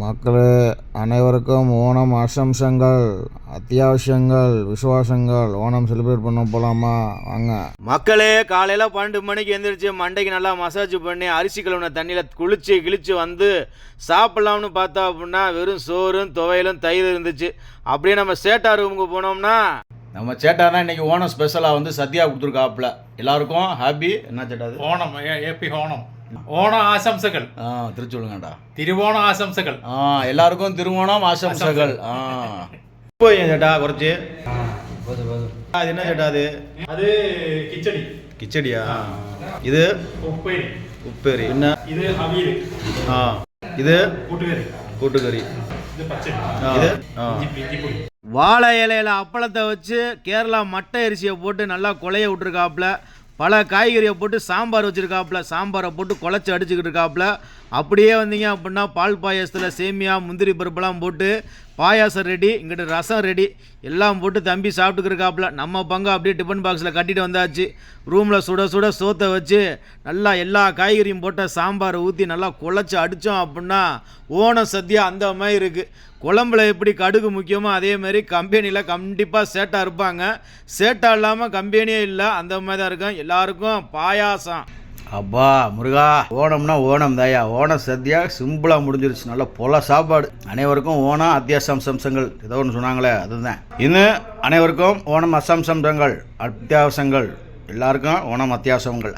மக்களே அனைவருக்கும் ஓணம் ஆசம்சங்கள், அத்தியாவசியங்கள், விசுவாசங்கள். ஓணம் செலிப்ரேட் பண்ண போகலாமா? வாங்க மக்களே. காலையில் 12 மணிக்கு எழுந்திரிச்சு மண்டைக்கு நல்லா மசாஜ் பண்ணி அரிசி கழுவுன தண்ணியில் கிழிச்சு வந்து சாப்பிட்லாம்னு பார்த்தா அப்படின்னா வெறும் சோறும் துவையலும் தயிர் இருந்துச்சு. அப்படியே நம்ம சேட்டா ரூமுக்கு போனோம்னா நம்ம சேட்டா தான் இன்றைக்கி ஓணம் ஸ்பெஷலாக வந்து சத்யா கொடுத்துருக்காப்புல. எல்லாருக்கும் ஹாப்பி. என்ன சேட்டாது? ஓணம் ஏபி ஓணம் ஓண ஆசம்சகள். திருச்சொல்லுங்கடா. திருவோண ஆசம்சகள். எல்லாருக்கும் திருவோணம் ஆசம்சகள். போய் சேட்டா குறைச்சி. அது என்ன சேட்டா? அது கிச்சடி. கிச்சடியா? இது உப்பேரி. என்ன இது அவியல். இது கூட்டுக்கறி. இது வாழை இலையில அப்பளத்தை வச்சு கேரளா மட்டை அரிசியை போட்டு நல்லா கொலைய விட்டுருக்காப்புல. பல காய்கறியை போட்டு சாம்பார் வச்சுருக்காப்புல. சாம்பாரை போட்டு குழச்சி அடிச்சுக்கிட்டு இருக்காப்புல. அப்படியே வந்தீங்க அப்படின்னா பால் பாயாசத்தில் சேமியா முந்திரி பருப்பெல்லாம் போட்டு பாயாசம் ரெடி. இங்கிட்ட ரசம் ரெடி. எல்லாம் போட்டு தம்பி சாப்பிட்டுக்கிருக்காப்புல. நம்ம பங்கு அப்படியே டிஃபன் பாக்ஸில் கட்டிட்டு வந்தாச்சு. ரூமில் சுட சுட சோத்தை வச்சு நல்லா எல்லா காய்கறியும் போட்ட சாம்பாரை ஊற்றி நல்லா குழச்சி அடித்தோம் அப்படின்னா ஓணம் சத்யா அந்த மாதிரி இருக்குது. குழம்புல எப்படி கடுகு முக்கியமோ அதே மாதிரி கம்பெனியில் கண்டிப்பாக சேட்டா இருப்பாங்க. சேட்டா இல்லாமல் கம்பெனியே இல்லை. அந்த மாதிரி தான் இருக்கும். எல்லாருக்கும் பாயாசம். அப்பா முருகா, ஓணம்னா ஓணம் தாயா. ஓணம் சத்யா சிம்பிளாக முடிஞ்சிருச்சு. நல்ல பொல சாப்பாடு. அனைவருக்கும் ஓணம் அத்தியாவசியங்கள் ஏதோ ஒன்று சொன்னாங்களே அதுதான். இன்னும் அனைவருக்கும் ஓணம் அசம்சங்கள் அத்தியாவசியங்கள். எல்லாருக்கும் ஓணம் அத்தியாவசியங்கள்.